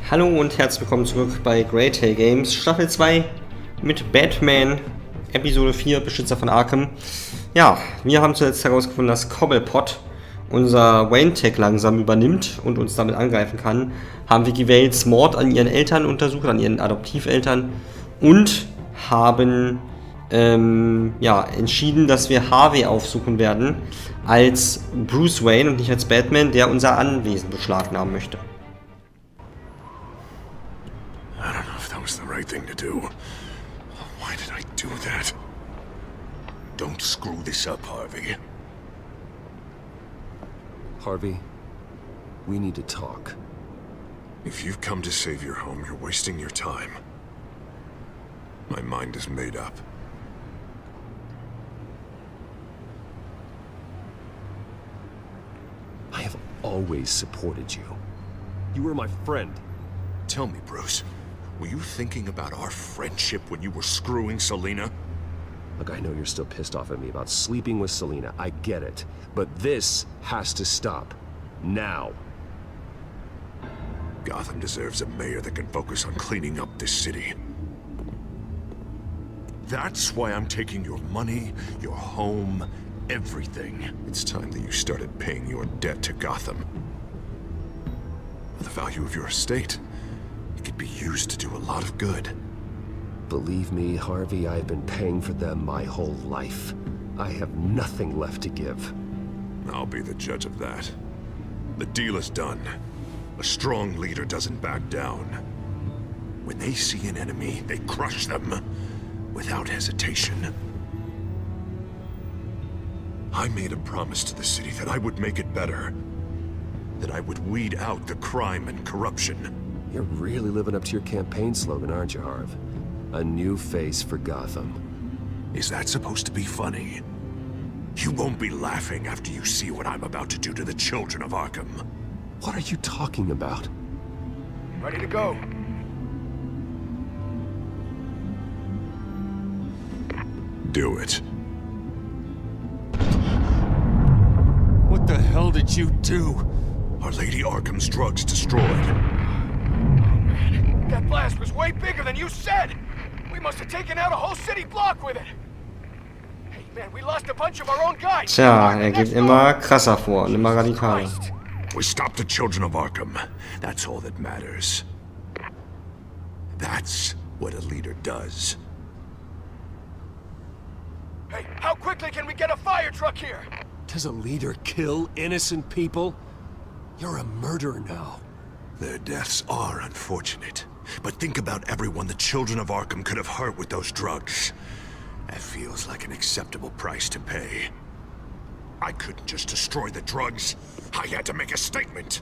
Hallo und herzlich willkommen zurück bei Greytale Games, Staffel 2 mit Batman, Episode 4, Beschützer von Arkham. Ja, wir haben zuletzt herausgefunden, dass Cobblepot unser Wayne-Tech langsam übernimmt und uns damit angreifen kann. Haben wir Waynes Mord an ihren Eltern untersucht, an ihren Adoptiveltern und haben entschieden, dass wir Harvey aufsuchen werden als Bruce Wayne und nicht als Batman, der unser Anwesen beschlagnahmen möchte. I don't know if that was the right thing to do. Why did I do that? Don't screw this up, Harvey. Harvey, we need to talk. If you've come to save your home, you're wasting your time. My mind is made up. I have always supported you. You were my friend. Tell me, Bruce, were you thinking about our friendship when you were screwing Selina? Look, I know you're still pissed off at me about sleeping with Selina. I get it. But this has to stop. Now. Gotham deserves a mayor that can focus on cleaning up this city. That's why I'm taking your money, your home, everything. It's time that you started paying your debt to Gotham. The value of your estate, it could be used to do a lot of good. Believe me, Harvey, I've been paying for them my whole life. I have nothing left to give. I'll be the judge of that. The deal is done. A strong leader doesn't back down. When they see an enemy, they crush them without hesitation. I made a promise to the city that I would make it better. That I would weed out the crime and corruption. You're really living up to your campaign slogan, aren't you, Harv? A new face for Gotham. Is that supposed to be funny? You won't be laughing after you see what I'm about to do to the children of Arkham. What are you talking about? Ready to go. Do it. What the hell did you do? Our Lady Arkham's drugs destroyed. Oh man, that blast was way bigger than you said! We must have taken out a whole city block with it! Hey man, we lost a bunch of our own guys! Tja, geht immer krasser vor und immer radikaler. We stopped the children of Arkham. That's all that matters. That's what a leader does. Hey, how quickly can we get a fire truck here? Does a leader kill innocent people? You're a murderer now. Their deaths are unfortunate. But think about everyone the children of Arkham could have hurt with those drugs. That feels like an acceptable price to pay. I couldn't just destroy the drugs. I had to make a statement.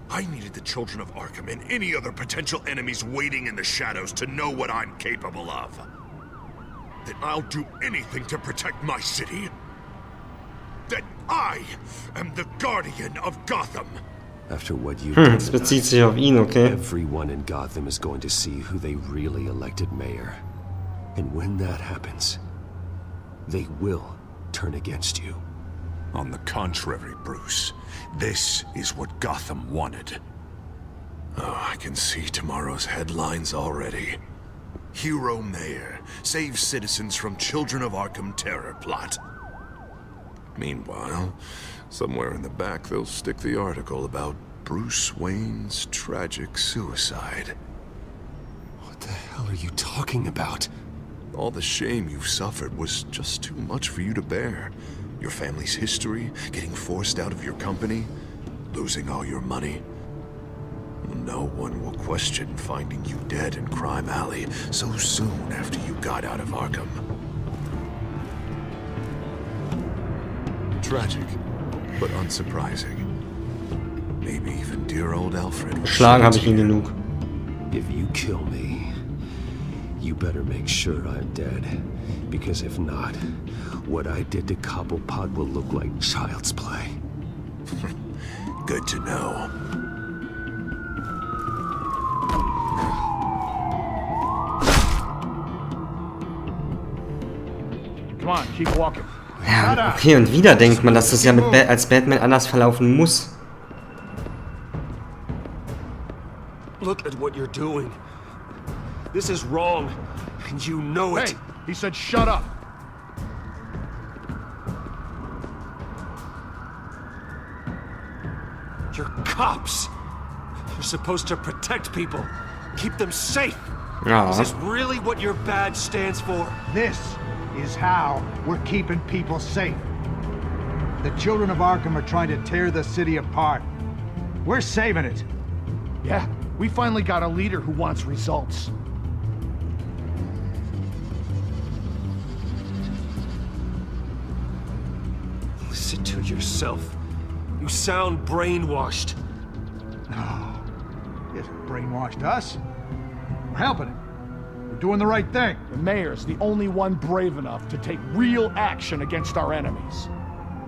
I needed the children of Arkham and any other potential enemies waiting in the shadows to know what I'm capable of. That I'll do anything to protect my city. That I am the guardian of Gotham. After what you've done Das bezieht sich auf ihn, okay? everyone in Gotham is going to see who they really elected mayor. And when that happens, they will turn against you. On the contrary, Bruce, this is what Gotham wanted. Oh, I can see tomorrow's headlines already. Hero Mayor saves citizens from Children of Arkham terror plot. Meanwhile, somewhere in the back they'll stick the article about Bruce Wayne's tragic suicide. What the hell are you talking about? All the shame you've suffered was just too much for you to bear. Your family's history, getting forced out of your company, losing all your money. No one will question finding you dead in Crime Alley so soon after you got out of Arkham. Tragic, but unsurprising. Maybe even dear old Alfred. Geschlagen habe ich ihn genug. If you kill me, you better make sure I'm dead. Because if not, what I did to Cobblepot will look like child's play. Good to know. Come on, keep walking. Ja, okay, und wieder denkt man, dass das ja als Batman anders verlaufen muss. Look at what you're doing. This is wrong, and you know it. Hey, he said shut up. You're cops. You're supposed to protect people, keep them safe. Ja. Is this really what your badge stands for? This is how we're keeping people safe. The children of Arkham are trying to tear the city apart. We're saving it. Yeah, we finally got a leader who wants results. Listen to yourself. You sound brainwashed. No, he hasn't brainwashed us. We're helping him. We're doing the right thing. The mayor's the only one brave enough to take real action against our enemies.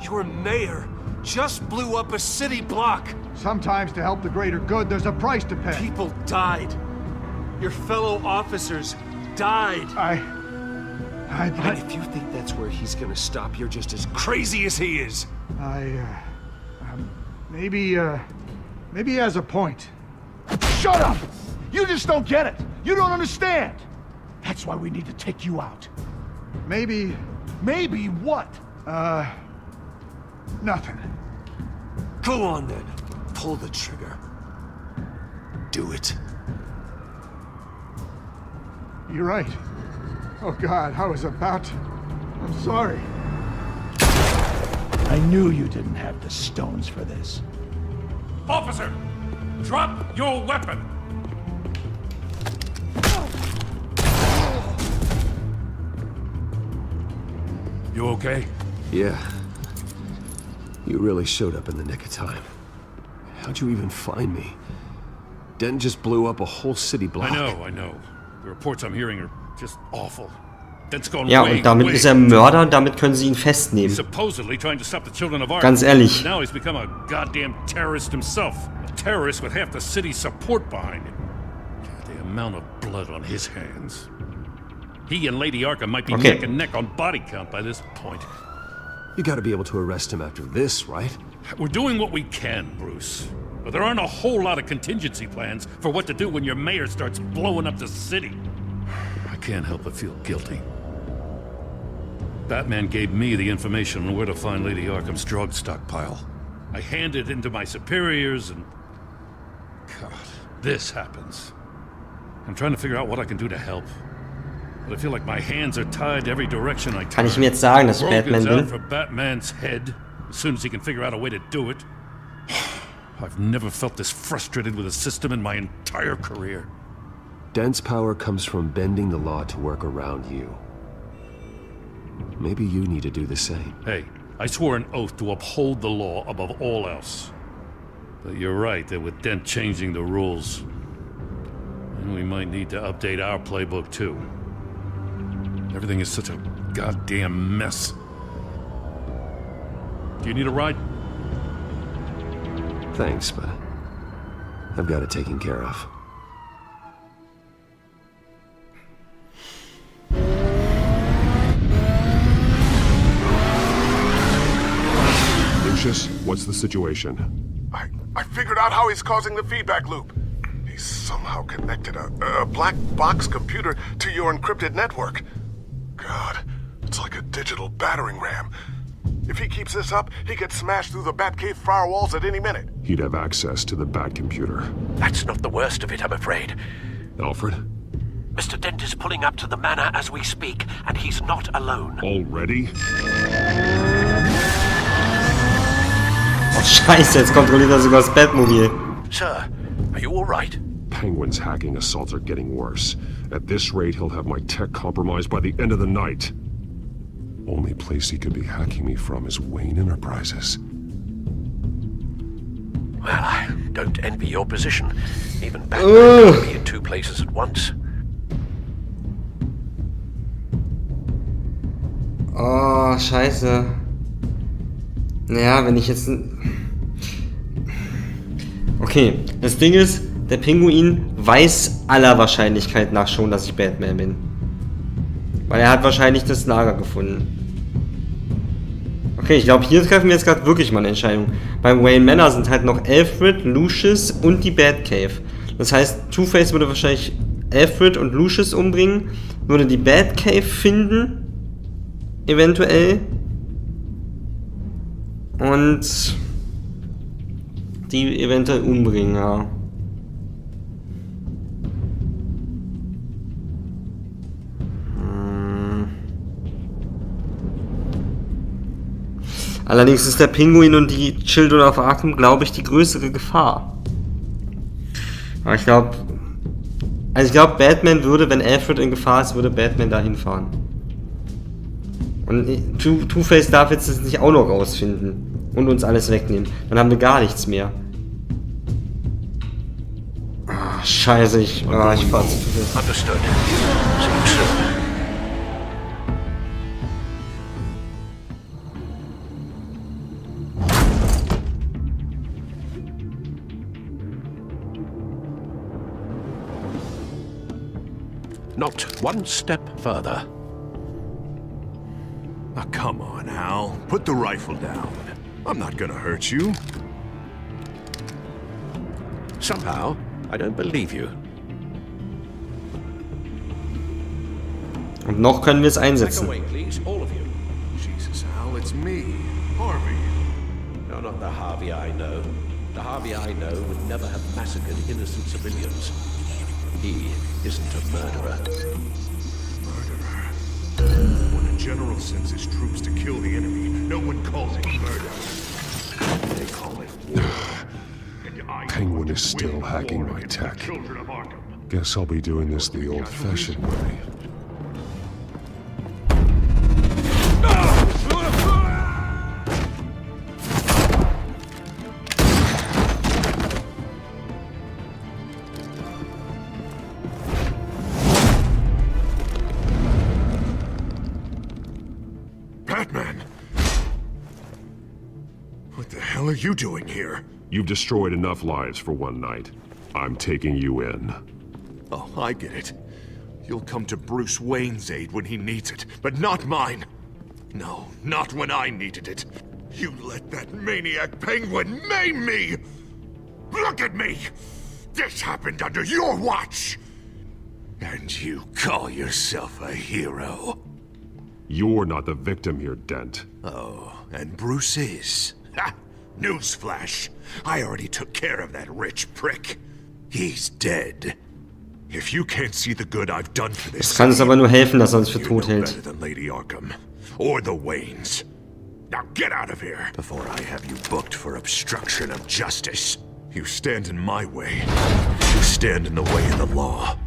Your mayor just blew up a city block. Sometimes to help the greater good, there's a price to pay. People died. Your fellow officers died. And if you think that's where he's gonna stop, you're just as crazy as he is. Maybe he has a point. Shut up! You just don't get it. You don't understand. That's why we need to take you out. Maybe what? Nothing. Go on then. Pull the trigger. Do it. You're right. Oh God, I was about to. I'm sorry. I knew you didn't have the stones for this. Officer, drop your weapon. You okay? Yeah. You really showed up in the nick of time. How'd you even find me? Dent just blew up a whole city block. I know. The reports I'm hearing are just awful. Dent's gone Ja, way, und damit way ist er Mörder, damit können sie ihn festnehmen. supposedly trying to stop the children of Arkham. Ganz ehrlich. Now he's become a goddamn terrorist himself. A terrorist with half the city's support behind him. The amount of blood on his hands. He and Lady Arkham might be neck and neck on body count by this point. You gotta be able to arrest him after this, right? We're doing what we can, Bruce. But there aren't a whole lot of contingency plans for what to do when your mayor starts blowing up the city. I can't help but feel guilty. Batman gave me the information on where to find Lady Arkham's drug stockpile. I handed it into my superiors and... God, this happens. I'm trying to figure out what I can do to help. But I feel like my hands are tied every direction I turn. Kann ich mir jetzt sagen, dass ich Batman Rogan's out bin? for Batman's head as soon as he can figure out a way to do it. I've never felt this frustrated with a system in my entire career. Dent's power comes from bending the law to work around you. Maybe you need to do the same. Hey, I swore an oath to uphold the law above all else. But you're right that with Dent changing the rules, then we might need to update our playbook too. Everything is such a goddamn mess. Do you need a ride? Thanks, but I've got it taken care of. Lucius, what's the situation? I figured out how he's causing the feedback loop. He's somehow connected a black box computer to your encrypted network. God, it's like a digital battering ram. If he keeps this up, he could smash through the Batcave firewalls at any minute. He'd have access to the Bat computer. That's not the worst of it, I'm afraid. Alfred? Mr. Dent is pulling up to the manor as we speak, and he's not alone. Already? Oh, scheiße, jetzt kontrolliert er sogar das Batmobil. Sir, are you all right? Penguin's hacking assaults are getting worse. At this rate, he'll have my tech compromised by the end of the night. Only place he could be hacking me from is Wayne Enterprises. Well, I don't envy your position. Even Batman can be in two places at once. Oh, scheiße. Naja, wenn ich jetzt... Okay, das Ding ist, der Pinguin weiß aller Wahrscheinlichkeit nach schon, dass ich Batman bin. Weil er hat wahrscheinlich das Lager gefunden. Okay, ich glaube, hier treffen wir jetzt gerade wirklich mal eine Entscheidung. Beim Wayne Manor sind halt noch Alfred, Lucius und die Batcave. Das heißt, Two-Face würde wahrscheinlich Alfred und Lucius umbringen, würde die Batcave finden, eventuell, und die eventuell umbringen, ja. Allerdings ist der Pinguin und die Children of Arkham, glaube ich, die größere Gefahr. Aber ich glaube, Batman würde, wenn Alfred in Gefahr ist, würde Batman dahin fahren. Und Two-Face darf jetzt das nicht auch noch rausfinden und uns alles wegnehmen. Dann haben wir gar nichts mehr. Ah, scheiße, ich fahr zu Two-Face. Understood. See you soon. Not one step further. Now, come on, Hal. Put the rifle down. I'm not gonna hurt you. Somehow, I don't believe you. Und noch können wir es einsetzen. Back away, please, all of you. Jesus, Hal, it's me, Harvey. No, not the Harvey I know. The Harvey I know would never have massacred innocent civilians. He isn't a murderer. Murderer? When a general sends his troops to kill the enemy, no one calls it murder. They call it war. Penguin is still hacking my tech. Guess I'll be doing this the old-fashioned way. Batman! What the hell are you doing here? You've destroyed enough lives for one night. I'm taking you in. Oh, I get it. You'll come to Bruce Wayne's aid when he needs it, but not mine. No, not when I needed it. You let that maniac Penguin maim me! Look at me! This happened under your watch! And you call yourself a hero? You're not the victim here, Dent. Oh, and Bruce is. Ha! Newsflash. I already took care of that rich prick. He's dead. If you can't see the good I've done for this, Es kann es aber nur helfen, dass er uns für you tot know hält. better than Lady Arkham or the Waynes. Now get out of here before I have you booked for obstruction of justice. You stand in my way. You stand in the way of the law.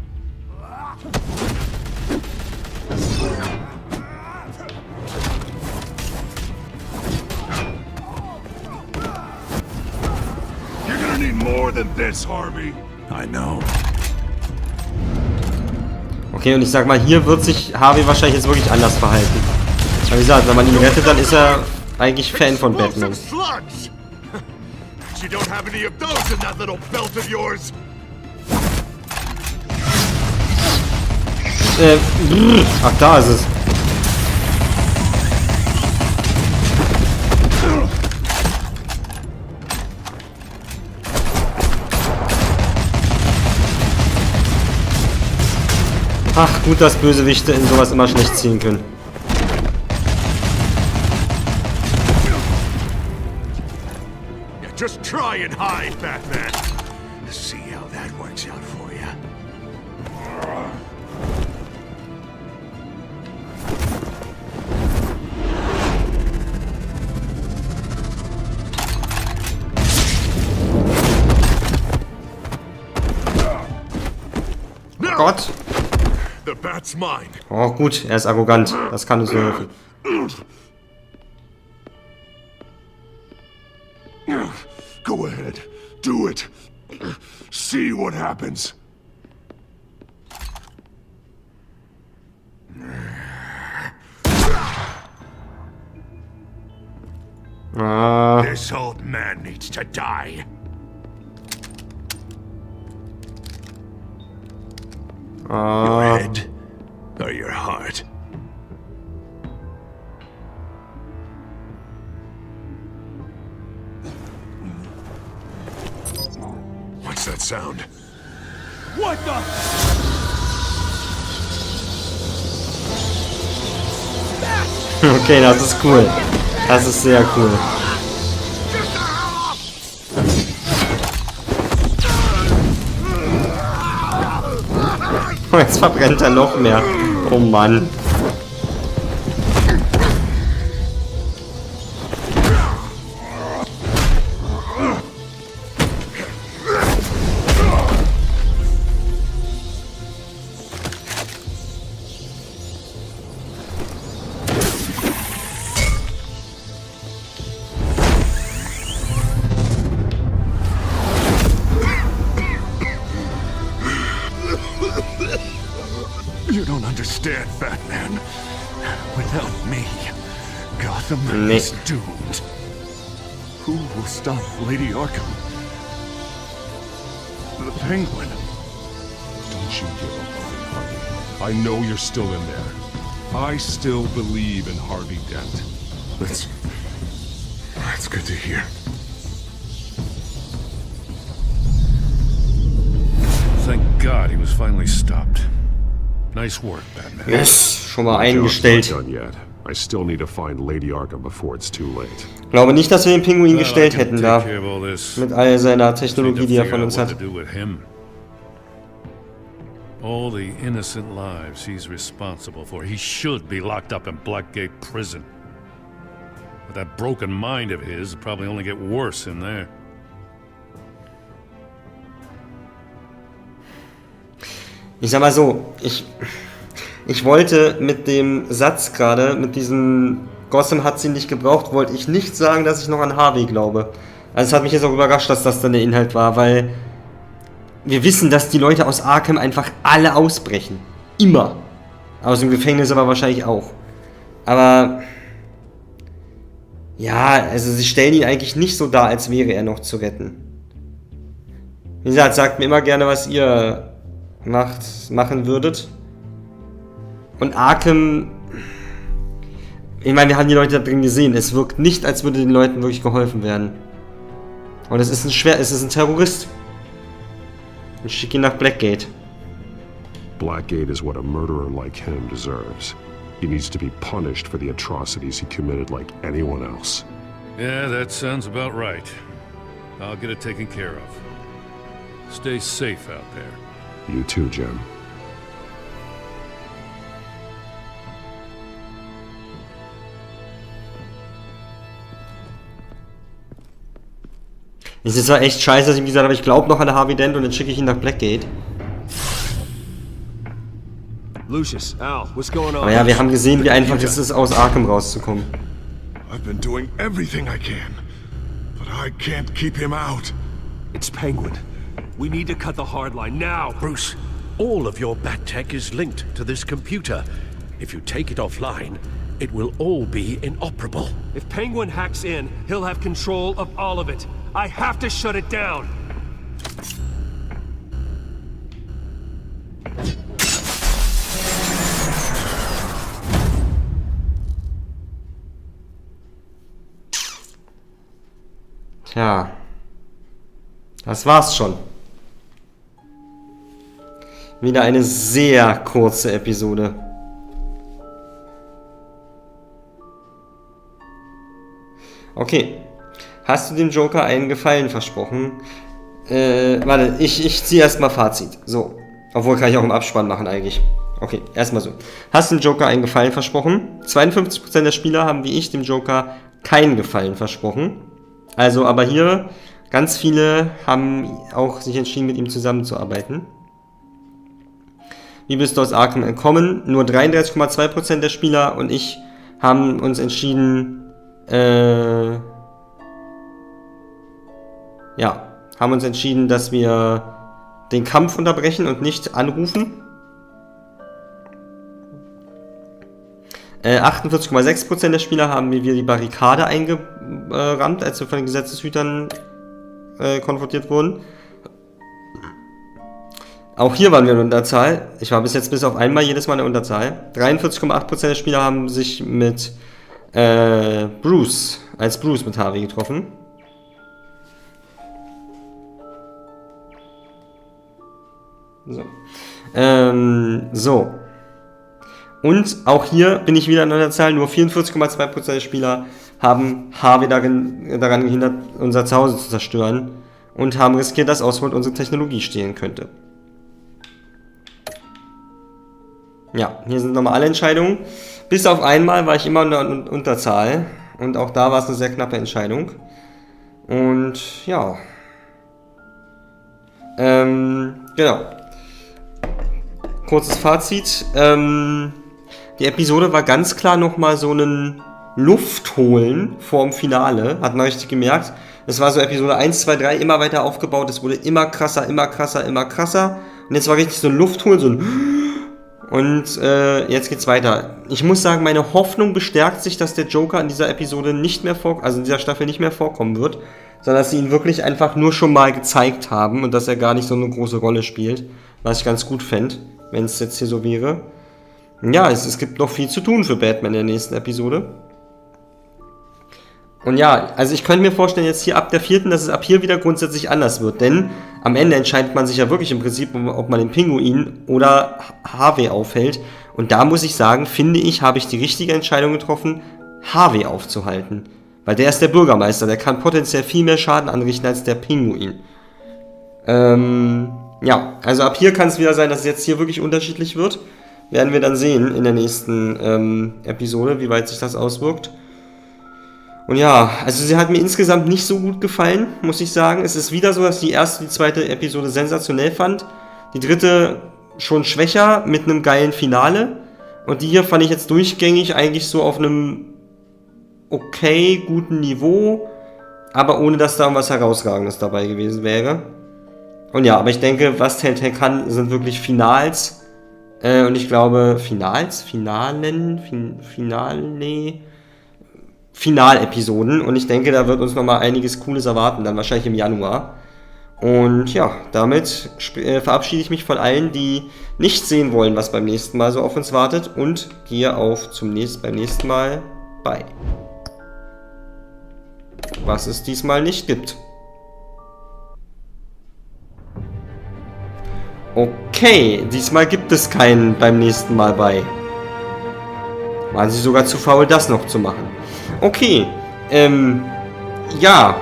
You're gonna need more than this, Harvey. I know. Okay, und ich sag mal, hier wird sich Harvey wahrscheinlich jetzt wirklich anders verhalten. Aber wie gesagt, wenn man ihn rettet, dann ist er eigentlich Fan von Batman. Slugs! You don't have any of those in that little belt of yours. Ach, da ist es. Ach, gut, dass Bösewichte in sowas immer schlecht ziehen können. Just try and hide, Batman. See how that works out for you. Oh Gott. The bat's mine. Oh gut, er ist arrogant. Das kann uns nur helfen. Go ahead. Do it. See what happens. This old man needs to die. Your head or your heart? What's that sound? What the? Okay, das ist cool. Das ist sehr cool. Oh, jetzt verbrennt er noch mehr. Oh Mann. You don't understand, Batman. Without me, Gotham is doomed. Who will stop Lady Arkham? The Penguin. Don't you give up on me, Harvey. I know you're still in there. I still believe in Harvey Dent. That's good to hear. Thank God he was finally stopped. Nice work, Batman. Yes, schon mal Job's eingestellt. not done yet. I still need to find Lady Arkham before it's too late. Ich glaube nicht, dass wir den Pinguin Well, I gestellt can hätten take da. care of all this. Mit all seiner Just need Technologie, to die er figure von out uns what hat. to do with him. All the innocent lives he's responsible for. He should be locked up in Blackgate Prison. But that broken mind of his will probably only get worse in there. Ich sag mal so, ich wollte mit dem Satz gerade, mit diesem Gotham hat sie nicht gebraucht, wollte ich nicht sagen, dass ich noch an Harvey glaube. Also es hat mich jetzt auch überrascht, dass das dann der Inhalt war, weil wir wissen, dass die Leute aus Arkham einfach alle ausbrechen. Immer. Aus dem Gefängnis aber wahrscheinlich auch. Aber ja, also sie stellen ihn eigentlich nicht so dar, als wäre er noch zu retten. Wie gesagt, sagt mir immer gerne, was ihr machen würdet. Und Arkham, ich meine, wir haben die Leute da drin gesehen. Es wirkt nicht, als würde den Leuten wirklich geholfen werden. Und es ist ein Terrorist. Ich schicke ihn nach Blackgate. Blackgate is what a murderer like him deserves. He needs to be punished for the atrocities he committed like anyone else. Yeah, that sounds about right. I'll get it taken care of. Stay safe out there. You too, Jim. Es ist zwar echt scheiße, dass ich ihm gesagt habe, ich glaube noch an Harvey Dent und dann schicke ich ihn nach Blackgate. Lucius, Al, what's going on? Aber ja, wir haben gesehen, wie einfach es ist, aus Arkham rauszukommen. I've been doing everything I can, but I can't keep him out. It's Penguin. We need to cut the hard line now. Bruce, all of your bat tech is linked to this computer. If you take it offline, it will all be inoperable. If Penguin hacks in, he'll have control of all of it. I have to shut it down. Tja. Das war's schon. Wieder eine sehr kurze Episode. Okay. Hast du dem Joker einen Gefallen versprochen? Warte, ich ziehe erstmal Fazit. So. Obwohl, kann ich auch im Abspann machen eigentlich. Okay, erstmal so. Hast du dem Joker einen Gefallen versprochen? 52% der Spieler haben wie ich dem Joker keinen Gefallen versprochen. Also, aber hier, ganz viele haben auch sich entschieden, mit ihm zusammenzuarbeiten. Wie bist du aus Arkham entkommen? Nur 33,2% der Spieler und ich haben uns entschieden, dass wir den Kampf unterbrechen und nicht anrufen. 48,6% der Spieler haben wie wir die Barrikade eingerammt, als wir von den Gesetzeshütern konfrontiert wurden. Auch hier waren wir in Unterzahl. Ich war bis jetzt bis auf einmal jedes Mal in der Unterzahl. 43,8% der Spieler haben sich mit Bruce mit Harvey getroffen. So. So. Und auch hier bin ich wieder an einer Zahl, nur 44,2% der Spieler haben Harvey daran gehindert, unser Zuhause zu zerstören und haben riskiert, dass Oswald unsere Technologie stehlen könnte. Ja, hier sind nochmal alle Entscheidungen. Bis auf einmal war ich immer in der Unterzahl und auch da war es eine sehr knappe Entscheidung. Und ja. Genau. Kurzes Fazit. Die Episode war ganz klar nochmal so ein Luftholen vorm Finale, hat man richtig gemerkt. Es war so Episode 1, 2, 3 immer weiter aufgebaut, es wurde immer krasser, immer krasser, immer krasser. Und jetzt war richtig so ein Luftholen, so ein und jetzt geht's weiter. Ich muss sagen, meine Hoffnung bestärkt sich, dass der Joker in dieser Episode nicht mehr also in dieser Staffel nicht mehr vorkommen wird, sondern dass sie ihn wirklich einfach nur schon mal gezeigt haben und dass er gar nicht so eine große Rolle spielt, was ich ganz gut fände, wenn es jetzt hier so wäre. Ja, es gibt noch viel zu tun für Batman in der nächsten Episode. Und ja, also ich könnte mir vorstellen, jetzt hier ab der 4., dass es ab hier wieder grundsätzlich anders wird, denn am Ende entscheidet man sich ja wirklich im Prinzip, ob man den Pinguin oder Harvey aufhält. Und da muss ich sagen, finde ich, habe ich die richtige Entscheidung getroffen, Harvey aufzuhalten. Weil der ist der Bürgermeister, der kann potenziell viel mehr Schaden anrichten als der Pinguin. Ja, also ab hier kann es wieder sein, dass es jetzt hier wirklich unterschiedlich wird. Werden wir dann sehen in der nächsten Episode, wie weit sich das auswirkt. Und ja, also sie hat mir insgesamt nicht so gut gefallen, muss ich sagen. Es ist wieder so, dass ich die erste und die zweite Episode sensationell fand. Die dritte schon schwächer mit einem geilen Finale. Und die hier fand ich jetzt durchgängig eigentlich so auf einem okay, guten Niveau. Aber ohne, dass da irgendwas Herausragendes dabei gewesen wäre. Und ja, aber ich denke, was Telltale kann, sind wirklich Finals. Und ich glaube, Finalepisoden. Und ich denke, da wird uns nochmal einiges Cooles erwarten, dann wahrscheinlich im Januar. Und ja, damit verabschiede ich mich von allen, die nicht sehen wollen, was beim nächsten Mal so auf uns wartet. Und gehe beim nächsten Mal bei. Was es diesmal nicht gibt. Okay, diesmal gibt es keinen beim nächsten Mal bei. Waren sie sogar zu faul, das noch zu machen. Okay, ja.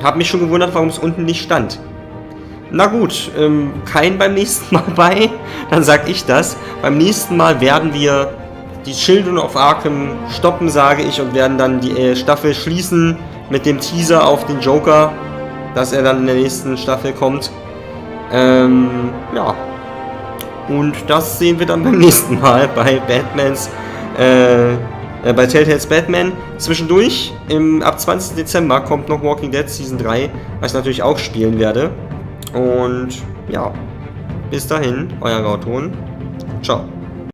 Hab mich schon gewundert, warum es unten nicht stand. Na gut, kein beim nächsten Mal bei. Dann sag ich das. Beim nächsten Mal werden wir die Children of Arkham stoppen, sage ich, und werden dann die Staffel schließen mit dem Teaser auf den Joker, dass er dann in der nächsten Staffel kommt. Ja. Und das sehen wir dann beim nächsten Mal bei bei Telltales Batman. Zwischendurch, ab 20. Dezember kommt noch Walking Dead Season 3, was ich natürlich auch spielen werde. Und ja, bis dahin, euer Grauton. Ciao.